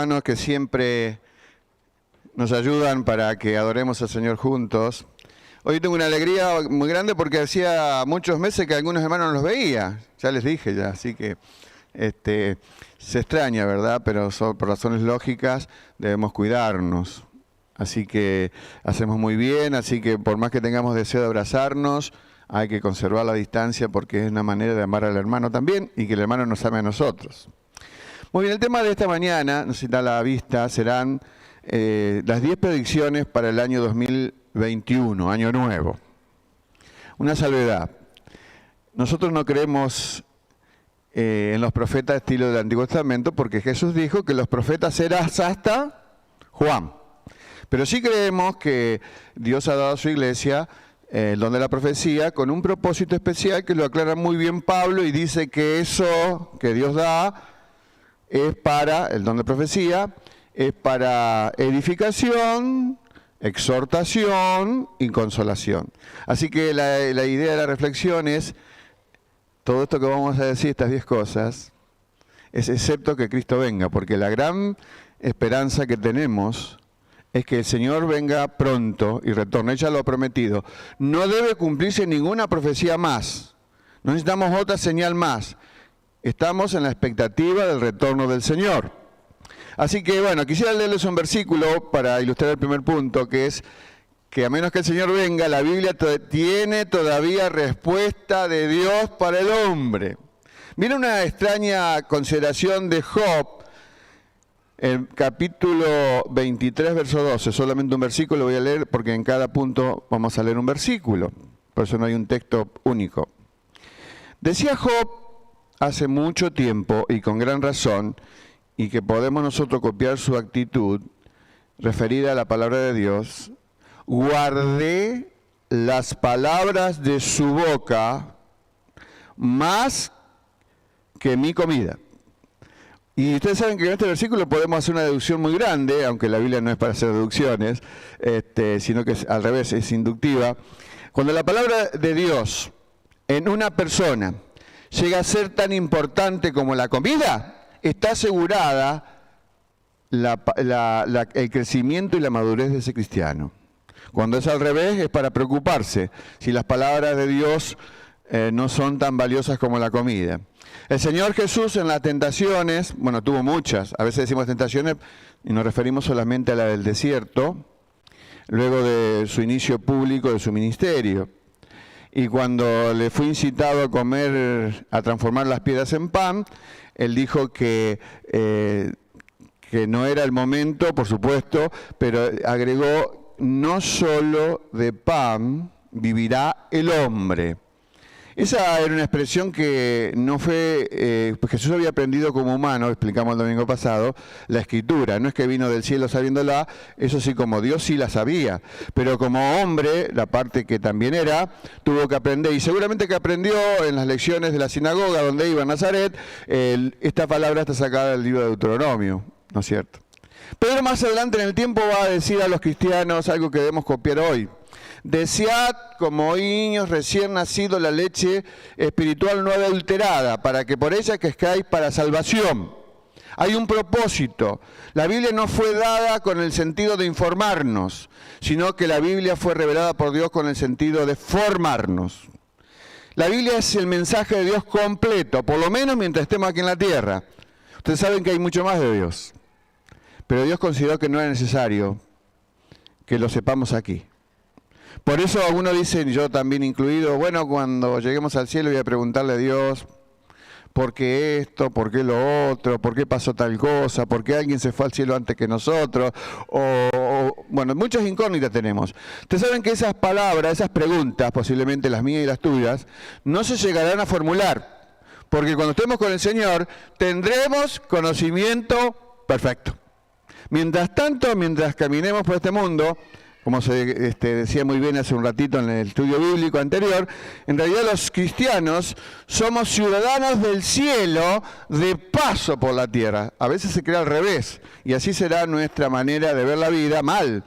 Hermanos que siempre nos ayudan para que adoremos al Señor juntos. Hoy tengo una alegría muy grande porque hacía muchos meses que algunos hermanos no los veía. Ya les dije ya, así que se extraña, ¿verdad? Pero por razones lógicas debemos cuidarnos. Así que hacemos muy bien, así que por más que tengamos deseo de abrazarnos, hay que conservar la distancia porque es una manera de amar al hermano también y que el hermano nos ame a nosotros. Muy bien, el tema de esta mañana, no sé si está a la vista, serán las 10 predicciones para el año 2021, año nuevo. Una salvedad. Nosotros no creemos en los profetas estilo del Antiguo Testamento porque Jesús dijo que los profetas eran hasta Juan. Pero sí creemos que Dios ha dado a su iglesia el don de la profecía con un propósito especial que lo aclara muy bien Pablo y dice que eso que Dios da es para, el don de profecía, es para edificación, exhortación y consolación. Así que la idea de la reflexión es, todo esto que vamos a decir, estas 10 cosas, es excepto que Cristo venga, porque la gran esperanza que tenemos es que el Señor venga pronto y retorne, ya lo ha prometido. No debe cumplirse ninguna profecía más, no necesitamos otra señal más. Estamos en la expectativa del retorno del Señor. Así que, bueno, quisiera leerles un versículo para ilustrar el primer punto, que es que a menos que el Señor venga, la Biblia tiene todavía respuesta de Dios para el hombre. Miren una extraña consideración de Job, el capítulo 23, verso 12. Solamente un versículo voy a leer porque en cada punto vamos a leer un versículo. Por eso no hay un texto único. Decía Job hace mucho tiempo y con gran razón, y que podemos nosotros copiar su actitud referida a la palabra de Dios: guardé las palabras de su boca más que mi comida. Y ustedes saben que en este versículo podemos hacer una deducción muy grande, aunque la Biblia no es para hacer deducciones, sino que es, al revés, es inductiva. Cuando la palabra de Dios en una persona llega a ser tan importante como la comida, está asegurada el crecimiento y la madurez de ese cristiano. Cuando es al revés, es para preocuparse si las palabras de Dios no son tan valiosas como la comida. El Señor Jesús en las tentaciones, bueno, tuvo muchas, a veces decimos tentaciones y nos referimos solamente a la del desierto, luego de su inicio público de su ministerio. Y cuando le fue incitado a comer, a transformar las piedras en pan, él dijo que no era el momento, por supuesto, pero agregó: no solo de pan vivirá el hombre. Esa era una expresión que no fue, pues Jesús había aprendido como humano, explicamos el domingo pasado, la Escritura. No es que vino del cielo sabiéndola, eso sí, como Dios sí la sabía, pero como hombre, la parte que también era, tuvo que aprender, y seguramente que aprendió en las lecciones de la sinagoga donde iba a Nazaret. Esta palabra está sacada del libro de Deuteronomio, ¿no es cierto? Pedro más adelante en el tiempo va a decir a los cristianos algo que debemos copiar hoy: desead como niños recién nacidos la leche espiritual no adulterada, para que por ella crezcáis para salvación. Hay un propósito. La Biblia no fue dada con el sentido de informarnos, sino que la Biblia fue revelada por Dios con el sentido de formarnos. La Biblia es el mensaje de Dios completo, por lo menos mientras estemos aquí en la tierra. Ustedes saben que hay mucho más de Dios, pero Dios consideró que no era necesario que lo sepamos aquí. Por eso algunos dicen, yo también incluido, bueno, cuando lleguemos al cielo voy a preguntarle a Dios por qué esto, por qué lo otro, por qué pasó tal cosa, por qué alguien se fue al cielo antes que nosotros, bueno, muchas incógnitas tenemos. Ustedes saben que esas palabras, esas preguntas, posiblemente las mías y las tuyas, no se llegarán a formular, porque cuando estemos con el Señor tendremos conocimiento perfecto. Mientras tanto, mientras caminemos por este mundo, como se decía muy bien hace un ratito en el estudio bíblico anterior, en realidad los cristianos somos ciudadanos del cielo de paso por la tierra. A veces se crea al revés, y así será nuestra manera de ver la vida mal.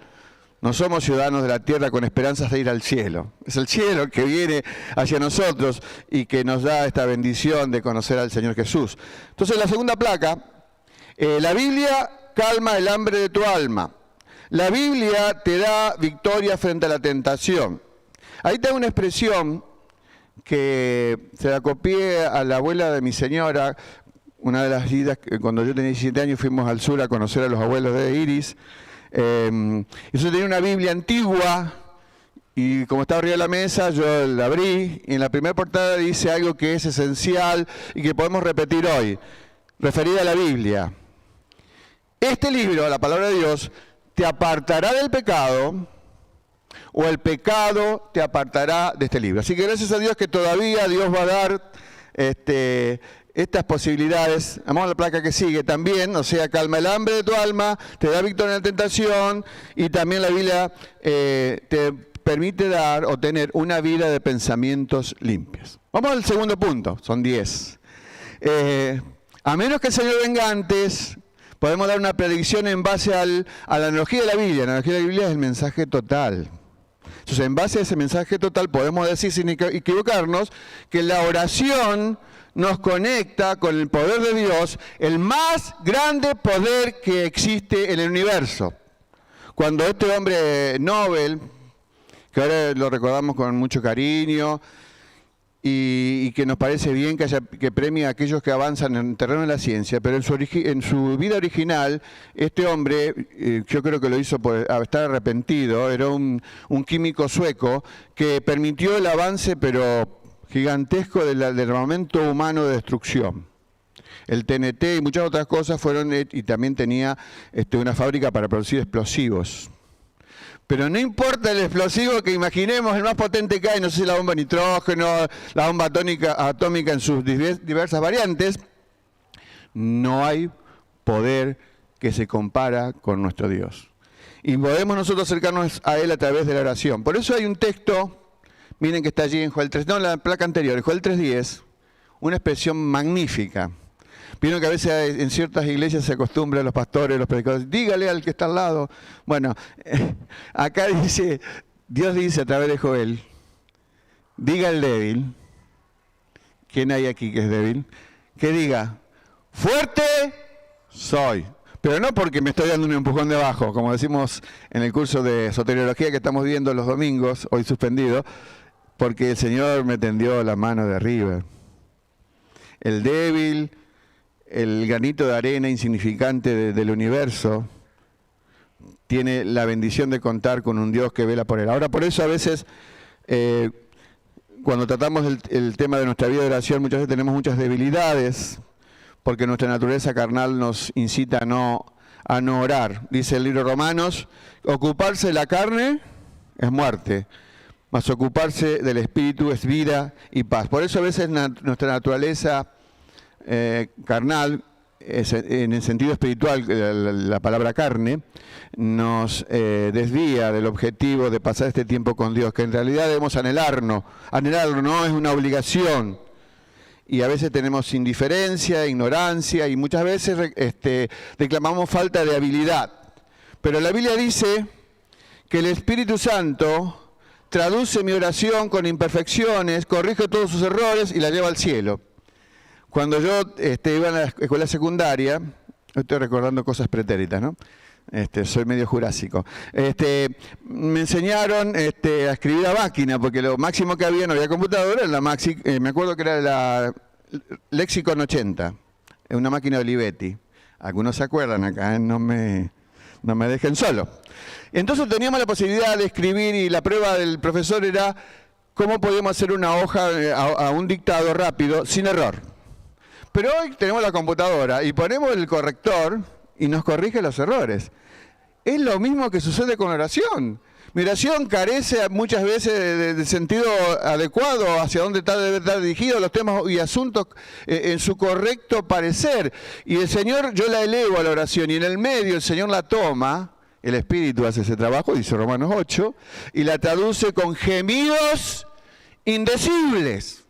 No somos ciudadanos de la tierra con esperanzas de ir al cielo. Es el cielo que viene hacia nosotros y que nos da esta bendición de conocer al Señor Jesús. Entonces, la segunda placa, la Biblia calma el hambre de tu alma. La Biblia te da victoria frente a la tentación. Ahí te da una expresión que se la copié a la abuela de mi señora. Una de las idas, cuando yo tenía 17 años, fuimos al sur a conocer a los abuelos de Iris. Eso tenía una Biblia antigua, y como estaba arriba de la mesa, yo la abrí, y en la primera portada dice algo que es esencial y que podemos repetir hoy, referida a la Biblia. Este libro, la palabra de Dios, te apartará del pecado, o el pecado te apartará de este libro. Así que gracias a Dios que todavía Dios va a dar estas posibilidades. Vamos a la placa que sigue también, o sea, calma el hambre de tu alma, te da victoria en la tentación, y también la Biblia te permite dar o tener una vida de pensamientos limpios. Vamos al segundo punto, son 10. A menos que el Señor venga antes, podemos dar una predicción en base a la analogía de la Biblia. La analogía de la Biblia es el mensaje total. Entonces, en base a ese mensaje total, podemos decir sin equivocarnos que la oración nos conecta con el poder de Dios, el más grande poder que existe en el universo. Cuando este hombre Nobel, que ahora lo recordamos con mucho cariño, y que nos parece bien que premia a aquellos que avanzan en el terreno de la ciencia, pero en su vida original, este hombre, yo creo que lo hizo por estar arrepentido, era un químico sueco que permitió el avance, pero gigantesco, del armamento humano de destrucción. El TNT y muchas otras cosas y también tenía una fábrica para producir explosivos. Pero no importa el explosivo que imaginemos, el más potente que hay, no sé si la bomba de nitrógeno, la bomba atómica en sus diversas variantes, no hay poder que se compara con nuestro Dios. Y podemos nosotros acercarnos a Él a través de la oración. Por eso hay un texto, miren que está allí en Joel 3, no, en la placa anterior, en Joel 3:10, una expresión magnífica. Vieron que a veces en ciertas iglesias se acostumbran los pastores, los predicadores, dígale al que está al lado. Bueno, acá dice, Dios dice a través de Joel, diga al débil, ¿quién hay aquí que es débil? Que diga, fuerte soy. Pero no porque me estoy dando un empujón de abajo, como decimos en el curso de soteriología que estamos viendo los domingos, hoy suspendido, porque el Señor me tendió la mano de arriba. El débil, el granito de arena insignificante del universo, tiene la bendición de contar con un Dios que vela por él. Ahora, por eso a veces, cuando tratamos el tema de nuestra vida de oración, muchas veces tenemos muchas debilidades, porque nuestra naturaleza carnal nos incita a no orar. Dice el libro de Romanos, ocuparse de la carne es muerte, mas ocuparse del espíritu es vida y paz. Por eso a veces nuestra naturaleza carnal, en el sentido espiritual, la palabra carne, nos desvía del objetivo de pasar este tiempo con Dios, que en realidad debemos anhelarlo, no es una obligación. Y a veces tenemos indiferencia, ignorancia, y muchas veces reclamamos falta de habilidad. Pero la Biblia dice que el Espíritu Santo traduce mi oración con imperfecciones, corrige todos sus errores y la lleva al cielo. Cuando yo iba a la escuela secundaria, estoy recordando cosas pretéritas, ¿no? Soy medio jurásico. Me enseñaron a escribir a máquina, porque lo máximo que había, no había computadora, me acuerdo que era la Lexicon 80, una máquina de Olivetti. Algunos se acuerdan acá, no me dejen solo. Entonces teníamos la posibilidad de escribir, y la prueba del profesor era cómo podíamos hacer una hoja a un dictado rápido, sin error. Pero hoy tenemos la computadora y ponemos el corrector y nos corrige los errores. Es lo mismo que sucede con la oración. Mi oración carece muchas veces de sentido adecuado hacia dónde debe estar dirigido los temas y asuntos en su correcto parecer. Y el Señor, yo la elevo a la oración, y en el medio el Señor la toma, el Espíritu hace ese trabajo, dice Romanos 8, y la traduce con gemidos indecibles.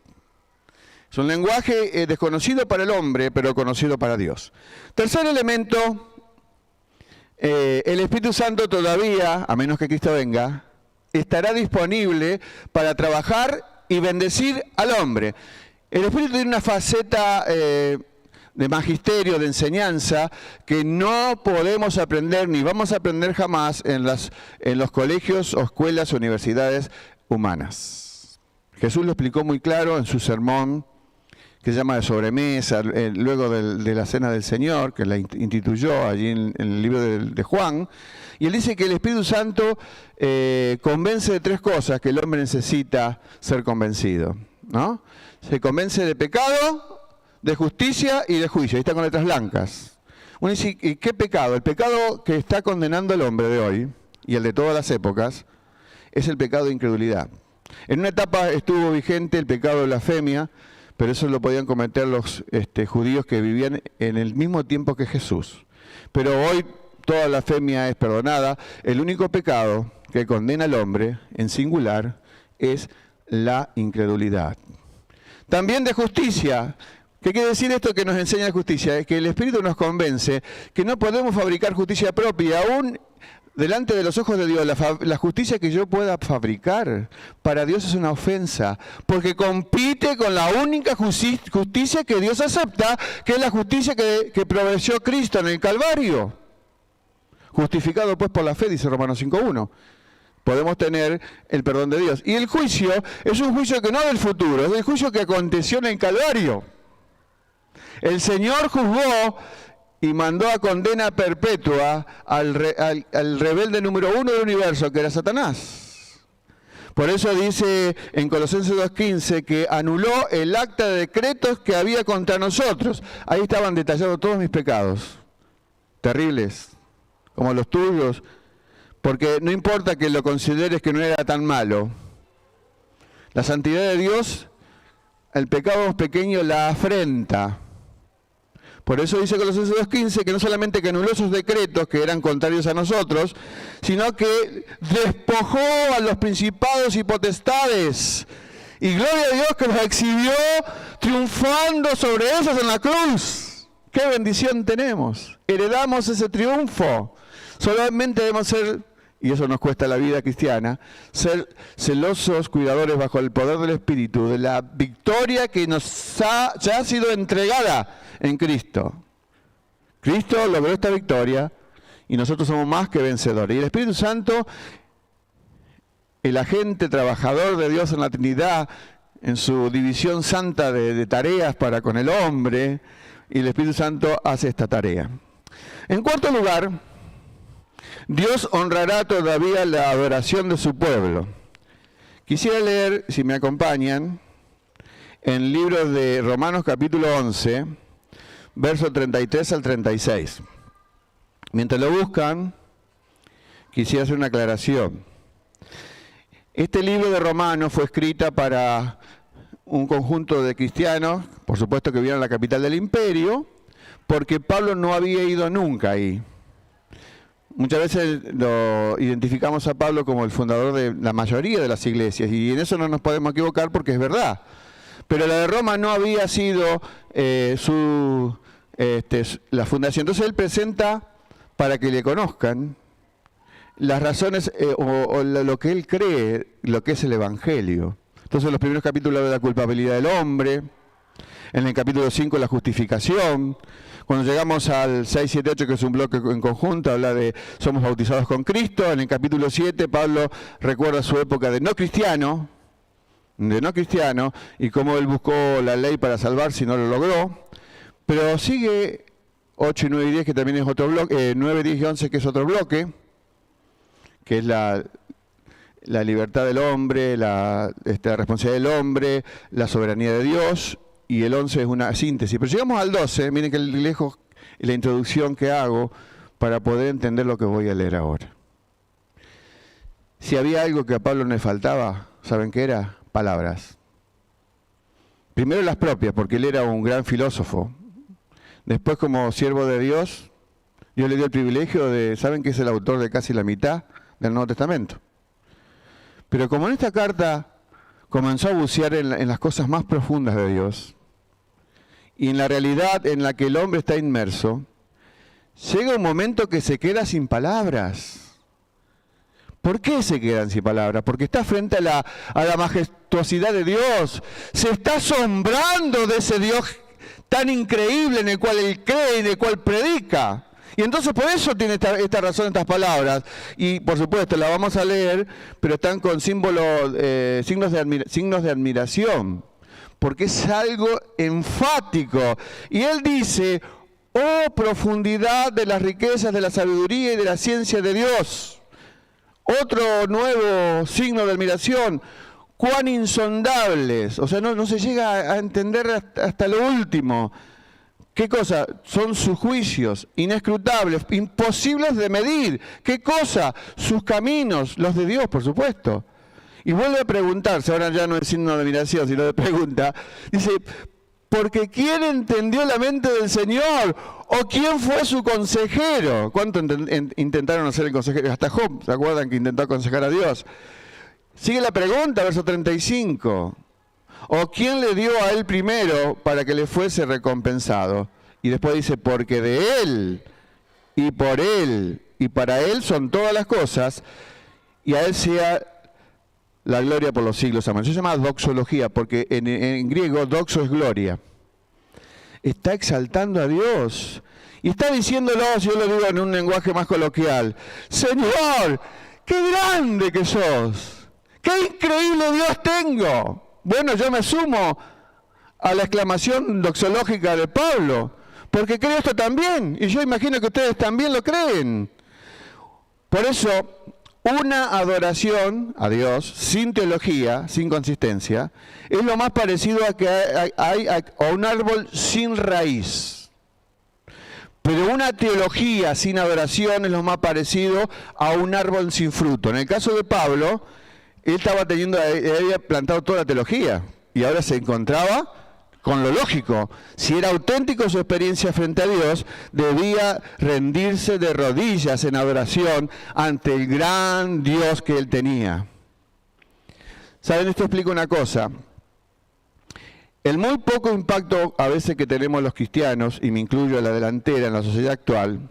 Es un lenguaje desconocido para el hombre, pero conocido para Dios. Tercer elemento, el Espíritu Santo todavía, a menos que Cristo venga, estará disponible para trabajar y bendecir al hombre. El Espíritu tiene una faceta de magisterio, de enseñanza, que no podemos aprender ni vamos a aprender jamás en los colegios o escuelas o universidades humanas. Jesús lo explicó muy claro en su sermón, que se llama de sobremesa, luego de la Cena del Señor, que la instituyó allí en el libro de Juan. Y él dice que el Espíritu Santo convence de 3 cosas que el hombre necesita ser convencido, ¿no? Se convence de pecado, de justicia y de juicio. Ahí está con letras blancas. Uno dice, ¿y qué pecado? El pecado que está condenando al hombre de hoy, y el de todas las épocas, es el pecado de incredulidad. En una etapa estuvo vigente el pecado de blasfemia, pero eso lo podían cometer los judíos que vivían en el mismo tiempo que Jesús. Pero hoy toda blasfemia es perdonada. El único pecado que condena al hombre, en singular, es la incredulidad. También de justicia. ¿Qué quiere decir esto que nos enseña la justicia? Es que el Espíritu nos convence que no podemos fabricar justicia propia, aún delante de los ojos de Dios. La justicia que yo pueda fabricar para Dios es una ofensa, porque compite con la única justicia que Dios acepta, que es la justicia que proveyó Cristo en el Calvario. Justificado pues por la fe, dice Romanos 5:1. Podemos tener el perdón de Dios. Y el juicio es un juicio que no es del futuro, es el juicio que aconteció en el Calvario. El Señor juzgó y mandó a condena perpetua al rebelde número 1 del universo, que era Satanás. Por eso dice en Colosenses 2:15 que anuló el acta de decretos que había contra nosotros. Ahí estaban detallados todos mis pecados, terribles, como los tuyos, porque no importa que lo consideres que no era tan malo. La santidad de Dios, el pecado pequeño la afrenta. Por eso dice Colosenses 2:15 que no solamente que anuló esos decretos que eran contrarios a nosotros, sino que despojó a los principados y potestades. Y gloria a Dios que los exhibió triunfando sobre ellos en la cruz. ¡Qué bendición tenemos! Heredamos ese triunfo. Solamente debemos ser, y eso nos cuesta la vida cristiana, ser celosos, cuidadores bajo el poder del Espíritu, de la victoria que nos ya ha sido entregada en Cristo. Cristo logró esta victoria y nosotros somos más que vencedores. Y el Espíritu Santo, el agente trabajador de Dios en la Trinidad, en su división santa de tareas para con el hombre, y el Espíritu Santo hace esta tarea. En cuarto lugar, Dios honrará todavía la adoración de su pueblo. Quisiera leer, si me acompañan, en el libro de Romanos capítulo 11, versos 33 al 36. Mientras lo buscan, quisiera hacer una aclaración. Este libro de Romanos fue escrita para un conjunto de cristianos, por supuesto que vivieron en la capital del imperio, porque Pablo no había ido nunca ahí. Muchas veces lo identificamos a Pablo como el fundador de la mayoría de las iglesias, y en eso no nos podemos equivocar porque es verdad. Pero la de Roma no había sido la fundación. Entonces él presenta, para que le conozcan, las razones o lo que él cree, lo que es el Evangelio. Entonces en los primeros capítulos habla de la culpabilidad del hombre, en el capítulo 5 la justificación. Cuando llegamos al 6, 7, 8, que es un bloque en conjunto, habla de somos bautizados con Cristo. En el capítulo 7 Pablo recuerda su época de no cristiano, y cómo él buscó la ley para salvarse y no lo logró. Pero sigue 8 y 9 y 10, que también es otro bloque, 9, 10 y 11, que es otro bloque, que es la libertad del hombre, la responsabilidad del hombre, la soberanía de Dios, y el 11 es una síntesis. Pero llegamos al 12, miren que lejos la introducción que hago para poder entender lo que voy a leer ahora. Si había algo que a Pablo le faltaba, ¿saben qué era? Palabras. Primero las propias, porque él era un gran filósofo. Después, como siervo de Dios, Dios le dio el privilegio de, ¿saben que es el autor de casi la mitad del Nuevo Testamento? Pero como en esta carta comenzó a bucear en las cosas más profundas de Dios y en la realidad en la que el hombre está inmerso, llega un momento que se queda sin palabras. ¿Por qué se quedan sin palabras? Porque está frente a la majestuosidad de Dios. Se está asombrando de ese Dios tan increíble en el cual él cree y en el cual predica. Y entonces por eso tiene esta razón, estas palabras. Y por supuesto, la vamos a leer, pero están con signos de admiración, porque es algo enfático. Y él dice, oh profundidad de las riquezas de la sabiduría y de la ciencia de Dios. Otro nuevo signo de admiración, cuán insondables, o sea, no se llega a entender hasta lo último. ¿Qué cosa? Son sus juicios, inescrutables, imposibles de medir. ¿Qué cosa? Sus caminos, los de Dios, por supuesto. Y vuelve a preguntarse, ahora ya no es signo de admiración, sino de pregunta. Dice, porque ¿quién entendió la mente del Señor? ¿O quién fue su consejero? ¿Cuánto intentaron hacer el consejero? Hasta Job, ¿se acuerdan que intentó aconsejar a Dios? Sigue la pregunta, verso 35. ¿O quién le dio a él primero para que le fuese recompensado? Y después dice, porque de él, y por él, y para él son todas las cosas, y a él sea la gloria por los siglos. Amén. Eso se llama doxología, porque en griego doxo es gloria. Está exaltando a Dios. Y está diciéndolo, si yo lo digo en un lenguaje más coloquial, Señor, qué grande que sos. ¡Qué increíble Dios tengo! Bueno, yo me sumo a la exclamación doxológica de Pablo, porque creo esto también, y yo imagino que ustedes también lo creen. Por eso, una adoración a Dios sin teología, sin consistencia, es lo más parecido a que hay a un árbol sin raíz. Pero una teología sin adoración es lo más parecido a un árbol sin fruto. En el caso de Pablo, él había plantado toda la teología y ahora se encontraba con lo lógico. Si era auténtico su experiencia frente a Dios, debía rendirse de rodillas en adoración ante el gran Dios que él tenía. ¿Saben? Esto explica una cosa. El muy poco impacto a veces que tenemos los cristianos, y me incluyo en la delantera en la sociedad actual,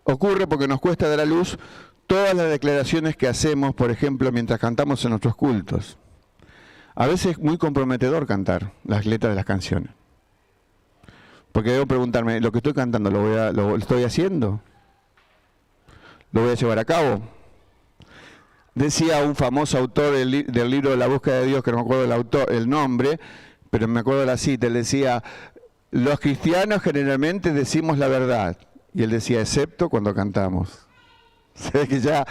ocurre porque nos cuesta dar a luz todas las declaraciones que hacemos, por ejemplo, mientras cantamos en nuestros cultos. A veces es muy comprometedor cantar las letras de las canciones. Porque debo preguntarme, ¿lo que estoy cantando lo estoy haciendo? ¿Lo voy a llevar a cabo? Decía un famoso autor del libro de la búsqueda de Dios, que no me acuerdo el nombre, pero me acuerdo de la cita, él decía, los cristianos generalmente decimos la verdad. Y él decía, excepto cuando cantamos. Se ve que ya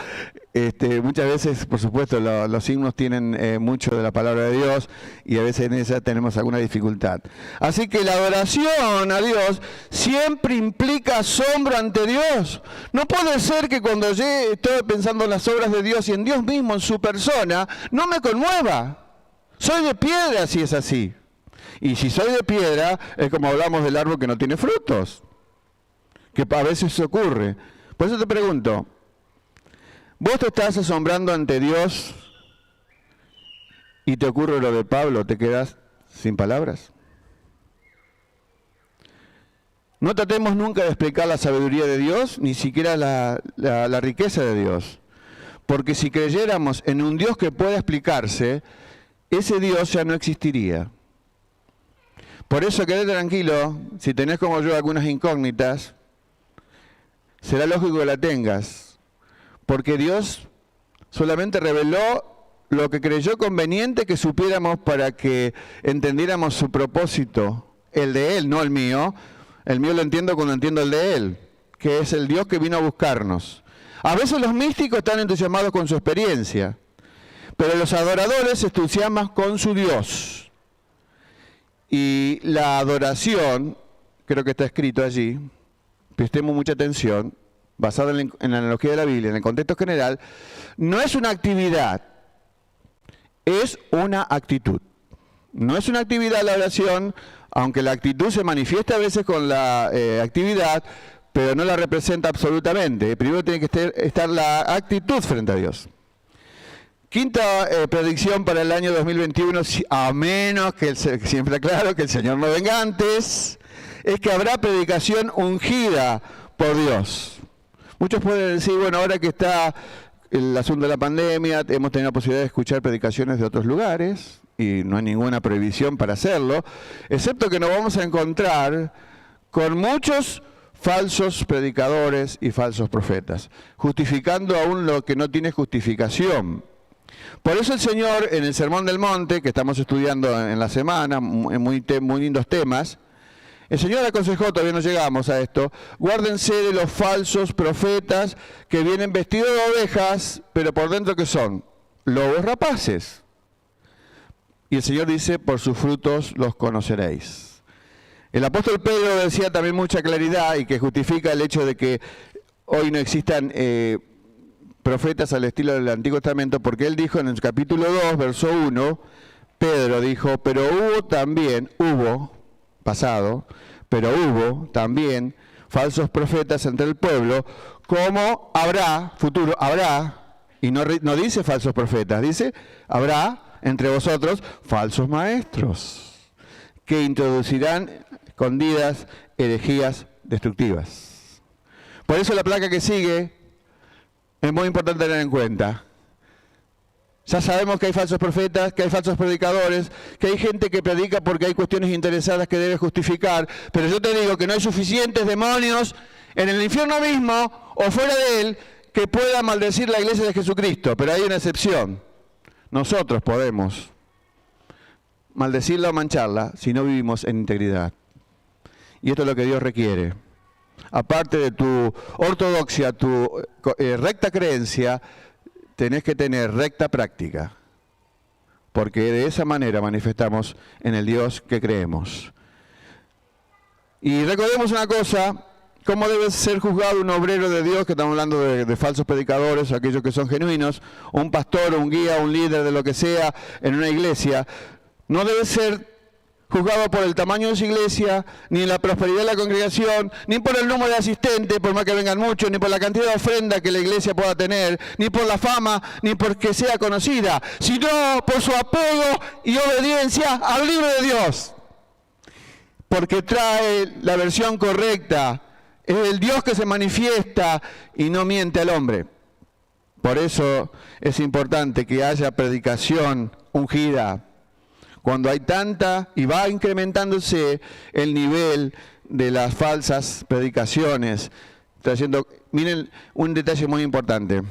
muchas veces, por supuesto, los himnos tienen mucho de la palabra de Dios y a veces en esa tenemos alguna dificultad. Así que la adoración a Dios siempre implica asombro ante Dios. No puede ser que cuando yo estoy pensando en las obras de Dios y en Dios mismo, en su persona, no me conmueva. Soy de piedra si es así. Y si soy de piedra, es como hablamos del árbol que no tiene frutos, que a veces ocurre. Por eso te pregunto, ¿vos te estás asombrando ante Dios y te ocurre lo de Pablo? ¿Te quedas sin palabras? No tratemos nunca de explicar la sabiduría de Dios, ni siquiera la riqueza de Dios. Porque si creyéramos en un Dios que pueda explicarse, ese Dios ya no existiría. Por eso quedate tranquilo, si tenés como yo algunas incógnitas, será lógico que la tengas. Porque Dios solamente reveló lo que creyó conveniente que supiéramos para que entendiéramos su propósito, el de Él, no el mío. El mío lo entiendo cuando entiendo el de Él, que es el Dios que vino a buscarnos. A veces los místicos están entusiasmados con su experiencia, pero los adoradores se entusiasman con su Dios. Y la adoración, creo que está escrito allí, prestemos mucha atención, basada en la analogía de la Biblia, en el contexto general, no es una actividad, es una actitud. No es una actividad la oración, aunque la actitud se manifiesta a veces con la actividad, pero no la representa absolutamente. Primero tiene que estar la actitud frente a Dios. Quinta predicción para el año 2021, a menos que siempre claro que el Señor no venga antes, es que habrá predicación ungida por Dios. Muchos pueden decir, bueno, ahora que está el asunto de la pandemia, hemos tenido la posibilidad de escuchar predicaciones de otros lugares, y no hay ninguna prohibición para hacerlo, excepto que nos vamos a encontrar con muchos falsos predicadores y falsos profetas, justificando aún lo que no tiene justificación. Por eso el Señor, en el Sermón del Monte, que estamos estudiando en la semana, muy lindos temas, el Señor aconsejó, todavía no llegamos a esto, guárdense de los falsos profetas que vienen vestidos de ovejas, pero por dentro ¿qué son? Lobos rapaces. Y el Señor dice, por sus frutos los conoceréis. El apóstol Pedro decía también mucha claridad y que justifica el hecho de que hoy no existan profetas al estilo del Antiguo Testamento, porque él dijo en el capítulo 2, verso 1, Pedro dijo, pero hubo también falsos profetas entre el pueblo, como habrá, futuro, habrá, y no dice falsos profetas, dice, habrá entre vosotros falsos maestros, que introducirán escondidas herejías destructivas. Por eso la placa que sigue es muy importante tener en cuenta. Ya sabemos que hay falsos profetas, que hay falsos predicadores, que hay gente que predica porque hay cuestiones interesadas que debe justificar, pero yo te digo que no hay suficientes demonios en el infierno mismo o fuera de él que puedan maldecir la iglesia de Jesucristo, pero hay una excepción. Nosotros podemos maldecirla o mancharla si no vivimos en integridad. Y esto es lo que Dios requiere. Aparte de tu ortodoxia, tu recta creencia, tenés que tener recta práctica, porque de esa manera manifestamos en el Dios que creemos. Y recordemos una cosa, cómo debe ser juzgado un obrero de Dios, que estamos hablando de falsos predicadores, aquellos que son genuinos, un pastor, un guía, un líder de lo que sea en una iglesia. No debe ser juzgado por el tamaño de su iglesia, ni la prosperidad de la congregación, ni por el número de asistentes, por más que vengan muchos, ni por la cantidad de ofrenda que la iglesia pueda tener, ni por la fama, ni porque sea conocida, sino por su apego y obediencia al libro de Dios. Porque trae la versión correcta, es el Dios que se manifiesta y no miente al hombre. Por eso es importante que haya predicación ungida. Cuando hay tanta, y va incrementándose el nivel de las falsas predicaciones, trayendo, miren un detalle muy importante.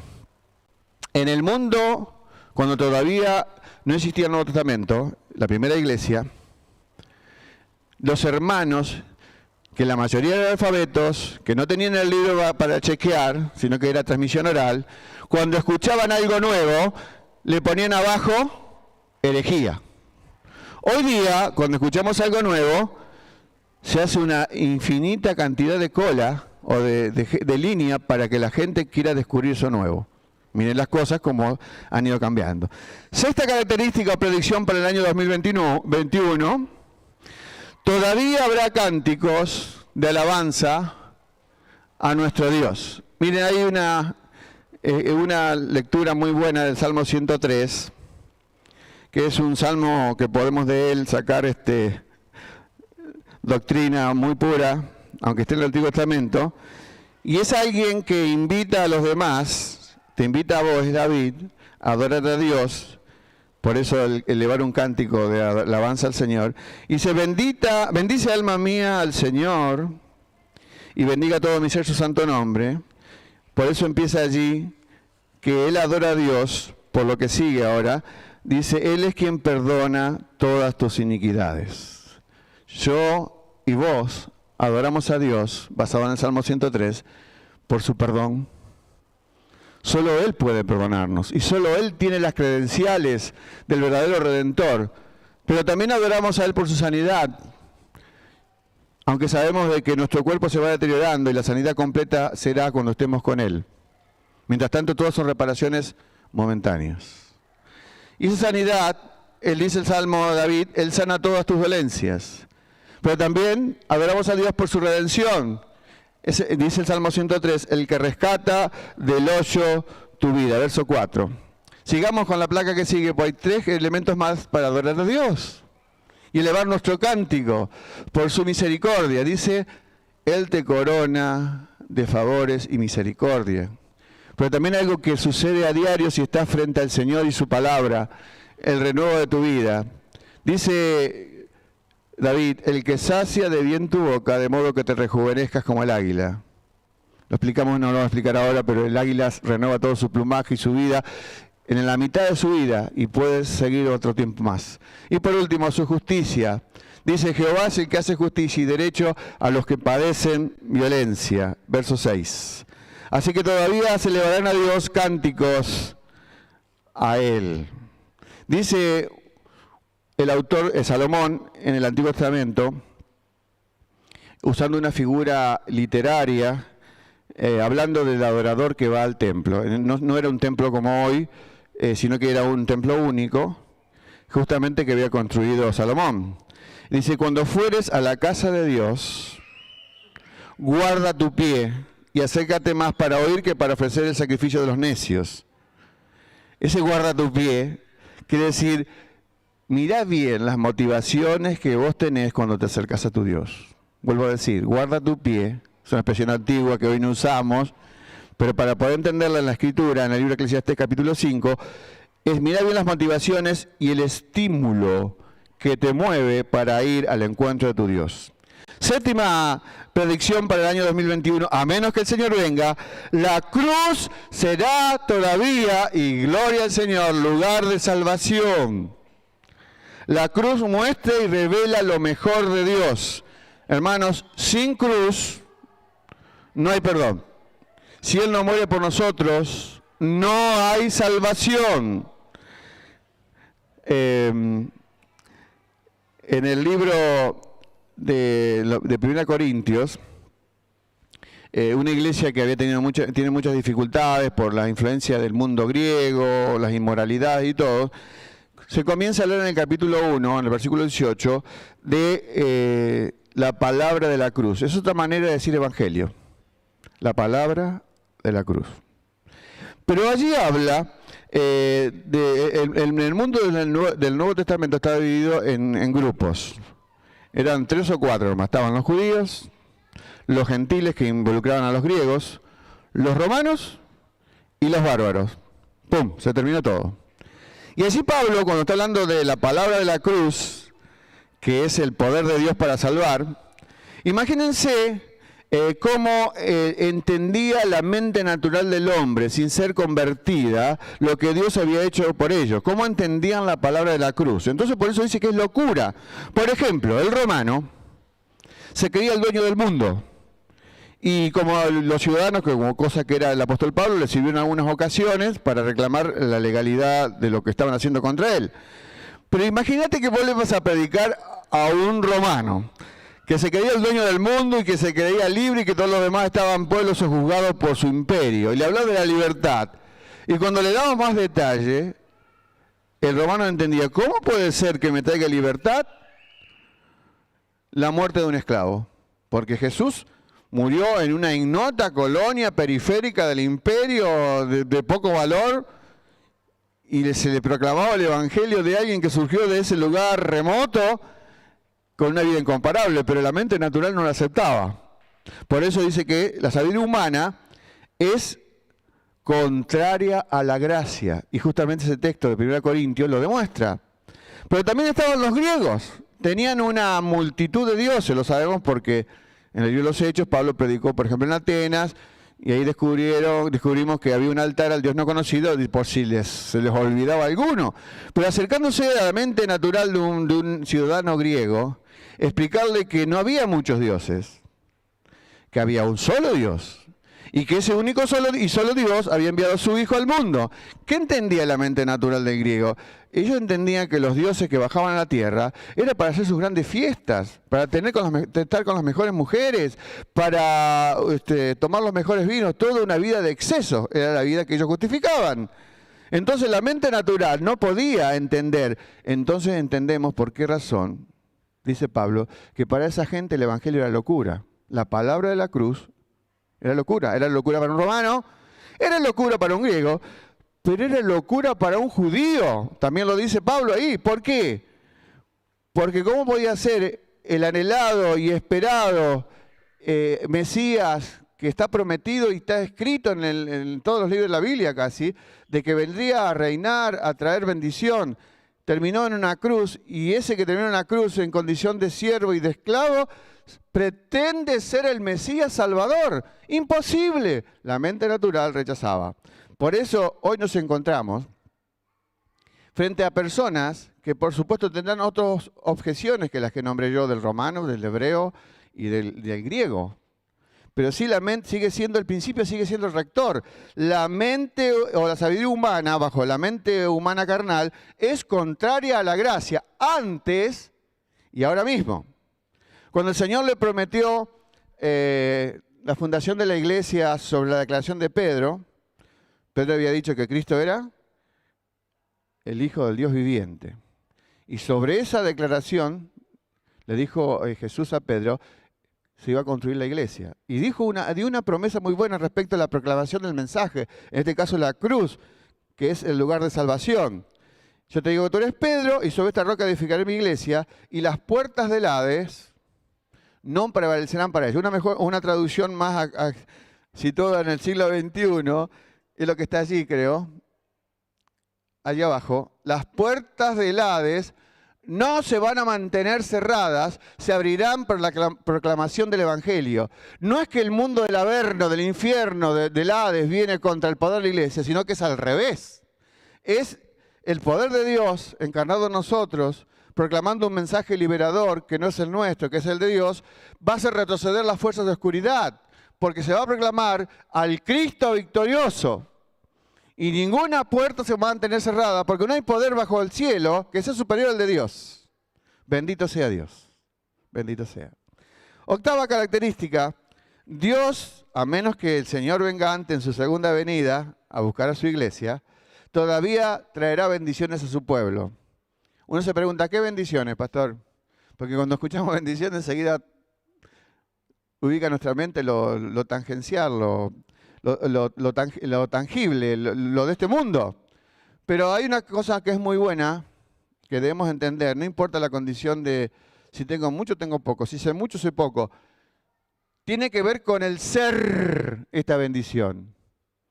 En el mundo, cuando todavía no existía el Nuevo Testamento, la primera iglesia, los hermanos, que la mayoría eran alfabetos, que no tenían el libro para chequear, sino que era transmisión oral, cuando escuchaban algo nuevo, le ponían abajo herejía. Hoy día, cuando escuchamos algo nuevo, se hace una infinita cantidad de cola o de línea para que la gente quiera descubrir eso nuevo. Miren las cosas como han ido cambiando. Sexta característica o predicción para el año 2021, todavía habrá cánticos de alabanza a nuestro Dios. Miren, hay una lectura muy buena del Salmo 103, que es un salmo que podemos de él sacar doctrina muy pura, aunque esté en el Antiguo Testamento, y es alguien que invita a los demás, te invita a vos, David, a adorar a Dios, por eso elevar un cántico de alabanza al Señor, y dice, bendice alma mía al Señor, y bendiga todo mi ser su santo nombre. Por eso empieza allí, que él adora a Dios, por lo que sigue ahora. Dice, Él es quien perdona todas tus iniquidades. Yo y vos adoramos a Dios, basado en el Salmo 103, por su perdón. Solo Él puede perdonarnos y solo Él tiene las credenciales del verdadero Redentor. Pero también adoramos a Él por su sanidad. Aunque sabemos de que nuestro cuerpo se va deteriorando y la sanidad completa será cuando estemos con Él. Mientras tanto, todas son reparaciones momentáneas. Y esa sanidad, él dice el Salmo de David, Él sana todas tus dolencias. Pero también adoramos a Dios por su redención. Dice el Salmo 103, el que rescata del hoyo tu vida. Verso 4. Sigamos con la placa que sigue, pues hay 3 elementos más para adorar a Dios. Y elevar nuestro cántico por su misericordia. Dice, Él te corona de favores y misericordia. Pero también algo que sucede a diario si estás frente al Señor y su palabra, el renuevo de tu vida. Dice David, el que sacia de bien tu boca, de modo que te rejuvenezcas como el águila. Lo explicamos, no lo vamos a explicar ahora, pero el águila renueva todo su plumaje y su vida en la mitad de su vida y puede seguir otro tiempo más. Y por último, su justicia. Dice, Jehová es el que hace justicia y derecho a los que padecen violencia. Verso 6. Así que todavía se elevarán a Dios cánticos a Él. Dice el autor Salomón en el Antiguo Testamento, usando una figura literaria, hablando del adorador que va al templo. No era un templo como hoy, sino que era un templo único, justamente que había construido Salomón. Dice, cuando fueres a la casa de Dios, guarda tu pie y acércate más para oír que para ofrecer el sacrificio de los necios. Ese guarda tu pie quiere decir, mirá bien las motivaciones que vos tenés cuando te acercás a tu Dios. Vuelvo a decir, guarda tu pie. Es una expresión antigua que hoy no usamos, pero para poder entenderla en la Escritura, en el libro de Eclesiastés capítulo 5, es mirar bien las motivaciones y el estímulo que te mueve para ir al encuentro de tu Dios. Séptima predicción para el año 2021, a menos que el Señor venga, la cruz será todavía, y gloria al Señor, lugar de salvación. La cruz muestra y revela lo mejor de Dios. Hermanos, sin cruz no hay perdón. Si Él no muere por nosotros, no hay salvación. En el libro de 1 Corintios, una iglesia que había tenido tiene muchas dificultades por la influencia del mundo griego, las inmoralidades y todo, se comienza a leer en el capítulo 1, en el versículo 18, de la palabra de la cruz. Es otra manera de decir evangelio. La palabra de la cruz. Pero allí habla, el mundo del Nuevo Testamento está dividido en grupos. Eran 3 o 4 nomás. Estaban los judíos, los gentiles que involucraban a los griegos, los romanos y los bárbaros. ¡Pum! Se terminó todo. Y así Pablo, cuando está hablando de la palabra de la cruz, que es el poder de Dios para salvar, imagínense cómo entendía la mente natural del hombre, sin ser convertida, lo que Dios había hecho por ellos. Cómo entendían la palabra de la cruz. Entonces por eso dice que es locura. Por ejemplo, el romano se creía el dueño del mundo. Y como los ciudadanos, como cosa que era el apóstol Pablo, le sirvió en algunas ocasiones para reclamar la legalidad de lo que estaban haciendo contra él. Pero imagínate que vos le vas a predicar a un romano que se creía el dueño del mundo y que se creía libre y que todos los demás estaban pueblos o juzgados por su imperio. Y le hablaba de la libertad. Y cuando le damos más detalle, el romano entendía, ¿cómo puede ser que me traiga libertad la muerte de un esclavo? Porque Jesús murió en una ignota colonia periférica del imperio de poco valor y se le proclamaba el evangelio de alguien que surgió de ese lugar remoto con una vida incomparable, pero la mente natural no la aceptaba. Por eso dice que la sabiduría humana es contraria a la gracia. Y justamente ese texto de 1 Corintios lo demuestra. Pero también estaban los griegos. Tenían una multitud de dioses, lo sabemos porque en el libro de los Hechos Pablo predicó, por ejemplo, en Atenas, y ahí descubrimos que había un altar al Dios no conocido, por si se les olvidaba alguno. Pero acercándose a la mente natural de un ciudadano griego, explicarle que no había muchos dioses, que había un solo Dios, y que ese único y solo Dios había enviado a su Hijo al mundo. ¿Qué entendía la mente natural del griego? Ellos entendían que los dioses que bajaban a la tierra era para hacer sus grandes fiestas, para estar con las mejores mujeres, para tomar los mejores vinos, toda una vida de exceso, era la vida que ellos justificaban. Entonces la mente natural no podía entender. Entonces entendemos por qué razón, dice Pablo, que para esa gente el evangelio era locura. La palabra de la cruz era locura para un romano, era locura para un griego, pero era locura para un judío. También lo dice Pablo ahí. ¿Por qué? Porque ¿cómo podía ser el anhelado y esperado Mesías que está prometido y está escrito en todos los libros de la Biblia casi, de que vendría a reinar, a traer bendición? terminó en una cruz, y ese que terminó en una cruz en condición de siervo y de esclavo, pretende ser el Mesías Salvador. Imposible. La mente natural rechazaba. Por eso hoy nos encontramos frente a personas que por supuesto tendrán otras objeciones que las que nombré yo del romano, del hebreo y del griego. Pero sí, la mente sigue siendo el principio, sigue siendo el rector. La mente o la sabiduría humana, bajo la mente humana carnal, es contraria a la gracia, antes y ahora mismo. Cuando el Señor le prometió la fundación de la iglesia sobre la declaración de Pedro, Pedro había dicho que Cristo era el Hijo del Dios viviente. Y sobre esa declaración le dijo Jesús a Pedro, se iba a construir la iglesia. Y dio una promesa muy buena respecto a la proclamación del mensaje, en este caso la cruz, que es el lugar de salvación. Yo te digo que tú eres Pedro, y sobre esta roca edificaré mi iglesia, y las puertas del Hades no prevalecerán para ello. Una traducción más situada en el siglo XXI, es lo que está allí, creo, allí abajo. Las puertas del Hades no se van a mantener cerradas, se abrirán por la proclamación del Evangelio. No es que el mundo del Averno, del infierno, del Hades viene contra el poder de la iglesia, sino que es al revés. Es el poder de Dios encarnado en nosotros, proclamando un mensaje liberador que no es el nuestro, que es el de Dios, va a hacer retroceder las fuerzas de oscuridad, porque se va a proclamar al Cristo victorioso. Y ninguna puerta se va a mantener cerrada, porque no hay poder bajo el cielo que sea superior al de Dios. Bendito sea Dios. Bendito sea. Octava característica, Dios, a menos que el Señor venga antes en su segunda venida a buscar a su iglesia, todavía traerá bendiciones a su pueblo. Uno se pregunta, ¿qué bendiciones, pastor? Porque cuando escuchamos bendiciones, enseguida ubica en nuestra mente lo tangencial, lo tangible, lo de este mundo. Pero hay una cosa que es muy buena, que debemos entender, no importa la condición de si tengo mucho, tengo poco, si sé mucho, sé poco. Tiene que ver con el ser esta bendición,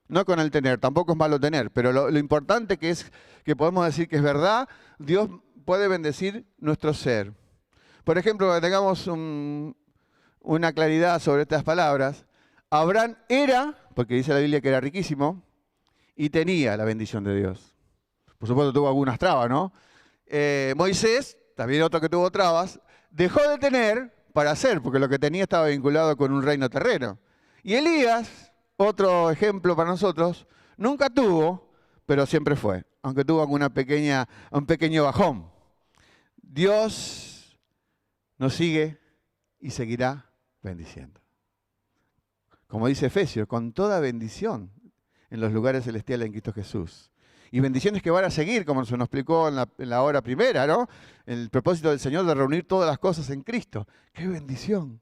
no con el tener. Tampoco es malo tener, pero lo importante que es que podemos decir que es verdad, Dios puede bendecir nuestro ser. Por ejemplo, que tengamos una claridad sobre estas palabras. Abraham era, porque dice la Biblia que era riquísimo, y tenía la bendición de Dios. Por supuesto tuvo algunas trabas, ¿no? Moisés, también otro que tuvo trabas, dejó de tener para hacer, porque lo que tenía estaba vinculado con un reino terreno. Y Elías, otro ejemplo para nosotros, nunca tuvo, pero siempre fue, aunque tuvo un pequeño bajón. Dios nos sigue y seguirá bendiciendo. Como dice Efesios, con toda bendición en los lugares celestiales en Cristo Jesús. Y bendiciones que van a seguir, como se nos explicó en la hora primera, ¿no? El propósito del Señor de reunir todas las cosas en Cristo. ¡Qué bendición!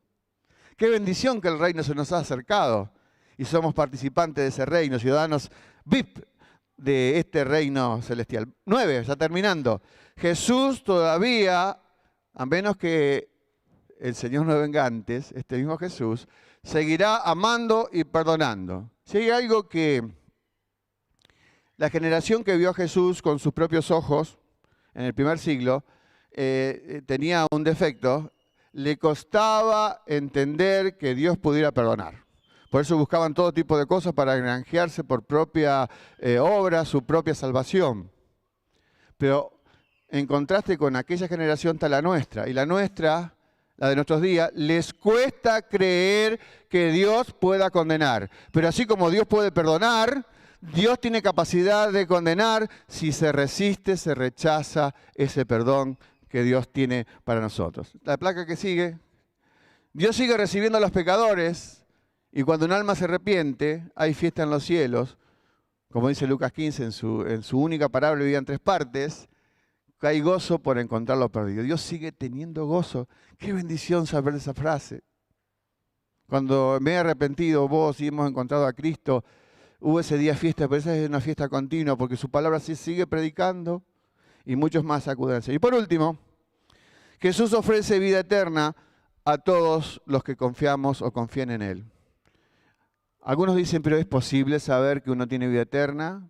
¡Qué bendición que el reino se nos ha acercado! Y somos participantes de ese reino, ciudadanos VIP de este reino celestial. 9, ya terminando. Jesús todavía, a menos que el Señor no venga antes, este mismo Jesús, seguirá amando y perdonando. Si hay algo que la generación que vio a Jesús con sus propios ojos en el primer siglo tenía un defecto, le costaba entender que Dios pudiera perdonar. Por eso buscaban todo tipo de cosas para granjearse por propia obra, su propia salvación. Pero en contraste con aquella generación está la nuestra, y la nuestra, la de nuestros días, les cuesta creer que Dios pueda condenar. Pero así como Dios puede perdonar, Dios tiene capacidad de condenar si se resiste, se rechaza ese perdón que Dios tiene para nosotros. La placa que sigue. Dios sigue recibiendo a los pecadores, y cuando un alma se arrepiente, hay fiesta en los cielos. Como dice Lucas 15 en su única parábola dividida en 3 partes, que hay gozo por encontrarlo perdido. Dios sigue teniendo gozo. Qué bendición saber esa frase. Cuando me he arrepentido, vos y hemos encontrado a Cristo, hubo ese día fiesta, pero esa es una fiesta continua, porque su palabra se sigue predicando y muchos más acuden. Y por último, Jesús ofrece vida eterna a todos los que confiamos o confían en Él. Algunos dicen, pero ¿es posible saber que uno tiene vida eterna?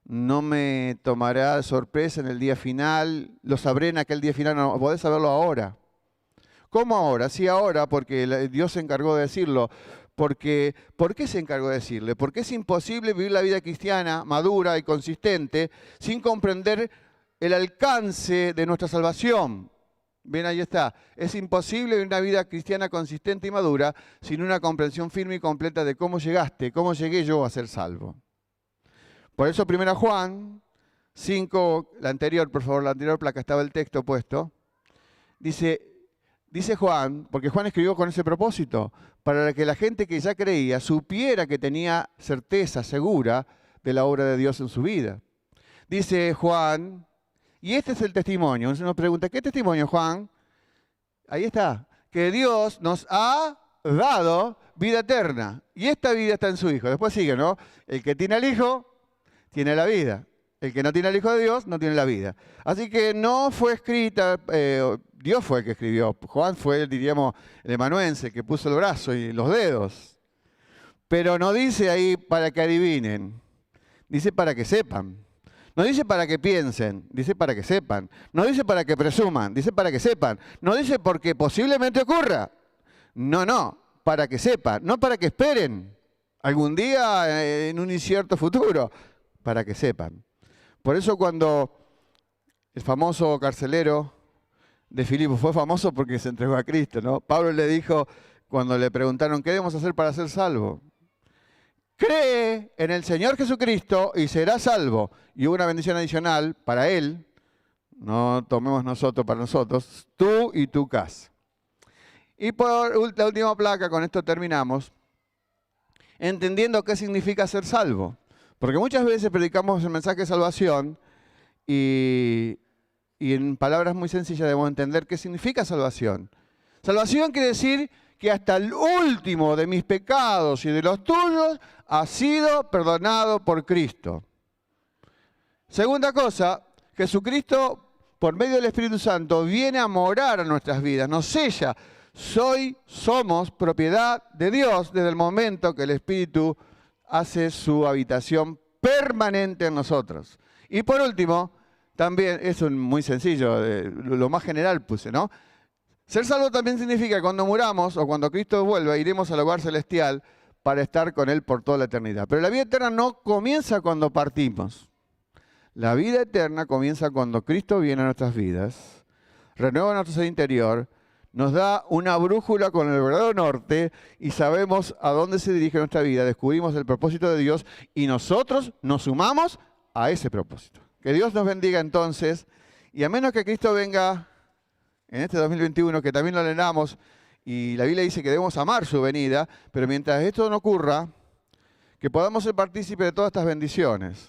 no me tomará de sorpresa en el día final, lo sabré en aquel día final, no, podés saberlo ahora. ¿Cómo ahora? Sí, ahora, porque Dios se encargó de decirlo. Porque, ¿por qué se encargó de decirle? Porque es imposible vivir la vida cristiana madura y consistente sin comprender el alcance de nuestra salvación. Bien, ahí está. Es imposible vivir una vida cristiana consistente y madura sin una comprensión firme y completa de cómo llegaste, cómo llegué yo a ser salvo. Por eso 1 Juan 5, la anterior, por favor, la anterior placa, estaba el texto puesto. Dice Juan, porque Juan escribió con ese propósito, para que la gente que ya creía supiera que tenía certeza segura de la obra de Dios en su vida. Dice Juan, y este es el testimonio. Uno nos pregunta, ¿qué testimonio, Juan? Ahí está, que Dios nos ha dado vida eterna. Y esta vida está en su Hijo. Después sigue, ¿no? El que tiene al Hijo, tiene la vida. El que no tiene al Hijo de Dios, no tiene la vida. Así que no fue escrita, Dios fue el que escribió. Juan fue, diríamos, el amanuense que puso el brazo y los dedos. Pero no dice ahí para que adivinen. Dice para que sepan. No dice para que piensen, dice para que sepan. No dice para que presuman, dice para que sepan. No dice porque posiblemente ocurra. No, para que sepan, no para que esperen algún día en un incierto futuro, para que sepan. Por eso cuando el famoso carcelero de Filipo fue famoso porque se entregó a Cristo, ¿no? Pablo le dijo cuando le preguntaron, ¿qué debemos hacer para ser salvos? Cree en el Señor Jesucristo y serás salvo. Y hubo una bendición adicional para él, no tomemos nosotros para nosotros, tú y tu casa. Y por la última placa, con esto terminamos, entendiendo qué significa ser salvo. Porque muchas veces predicamos el mensaje de salvación y en palabras muy sencillas debemos entender qué significa salvación. Salvación quiere decir que hasta el último de mis pecados y de los tuyos ha sido perdonado por Cristo. Segunda cosa, Jesucristo, por medio del Espíritu Santo, viene a morar a nuestras vidas, nos sella. Somos propiedad de Dios desde el momento que el Espíritu hace su habitación permanente en nosotros. Y por último, también, es muy sencillo, lo más general puse, ¿no? Ser salvo también significa que cuando muramos o cuando Cristo vuelva, iremos al hogar celestial para estar con Él por toda la eternidad. Pero la vida eterna no comienza cuando partimos. La vida eterna comienza cuando Cristo viene a nuestras vidas, renueva nuestro ser interior, nos da una brújula con el verdadero norte y sabemos a dónde se dirige nuestra vida, descubrimos el propósito de Dios y nosotros nos sumamos a ese propósito. Que Dios nos bendiga entonces, y a menos que Cristo venga en este 2021, que también lo anhelamos, y la Biblia dice que debemos amar su venida, pero mientras esto no ocurra, que podamos ser partícipes de todas estas bendiciones,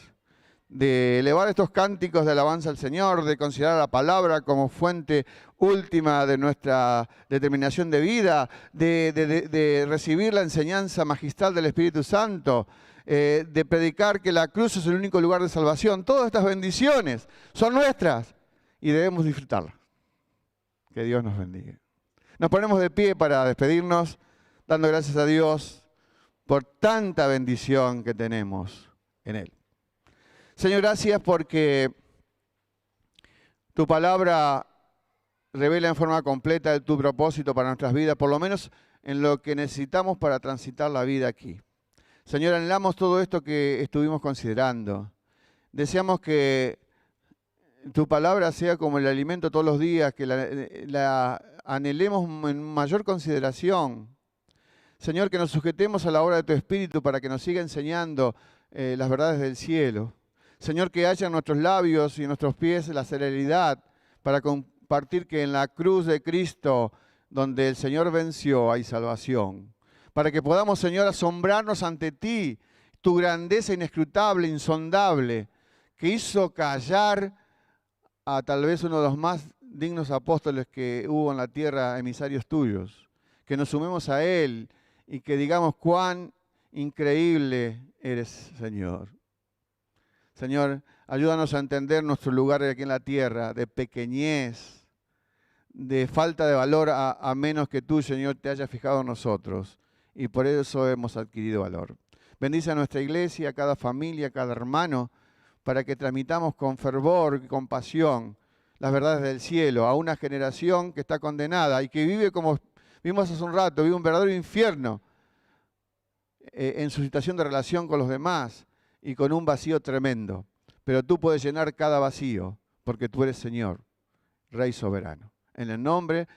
de elevar estos cánticos de alabanza al Señor, de considerar la palabra como fuente última de nuestra determinación de vida, de recibir la enseñanza magistral del Espíritu Santo, de predicar que la cruz es el único lugar de salvación. Todas estas bendiciones son nuestras y debemos disfrutarlas. Que Dios nos bendiga. Nos ponemos de pie para despedirnos, dando gracias a Dios por tanta bendición que tenemos en Él. Señor, gracias porque tu palabra revela en forma completa tu propósito para nuestras vidas, por lo menos en lo que necesitamos para transitar la vida aquí. Señor, anhelamos todo esto que estuvimos considerando. Deseamos que tu palabra sea como el alimento todos los días, que la anhelemos en mayor consideración. Señor, que nos sujetemos a la obra de tu Espíritu para que nos siga enseñando las verdades del cielo. Señor, que haya en nuestros labios y en nuestros pies la serenidad para compartir que en la cruz de Cristo, donde el Señor venció, hay salvación. Para que podamos, Señor, asombrarnos ante ti, tu grandeza inescrutable, insondable, que hizo callar a tal vez uno de los más dignos apóstoles que hubo en la tierra, emisarios tuyos. Que nos sumemos a Él y que digamos cuán increíble eres, Señor. Señor, ayúdanos a entender nuestro lugar aquí en la tierra, de pequeñez, de falta de valor, a menos que tú, Señor, te hayas fijado en nosotros. Y por eso hemos adquirido valor. Bendice a nuestra iglesia, a cada familia, a cada hermano, para que tramitamos con fervor y con pasión las verdades del cielo a una generación que está condenada y que vive como vimos hace un rato, vive un verdadero infierno en su situación de relación con los demás y con un vacío tremendo. Pero tú puedes llenar cada vacío porque tú eres Señor, Rey soberano. En el nombre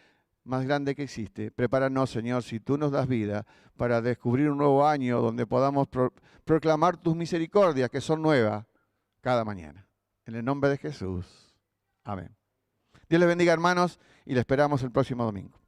más grande que existe, prepáranos, Señor, si tú nos das vida, para descubrir un nuevo año donde podamos proclamar tus misericordias, que son nuevas cada mañana. En el nombre de Jesús. Amén. Dios les bendiga, hermanos, y les esperamos el próximo domingo.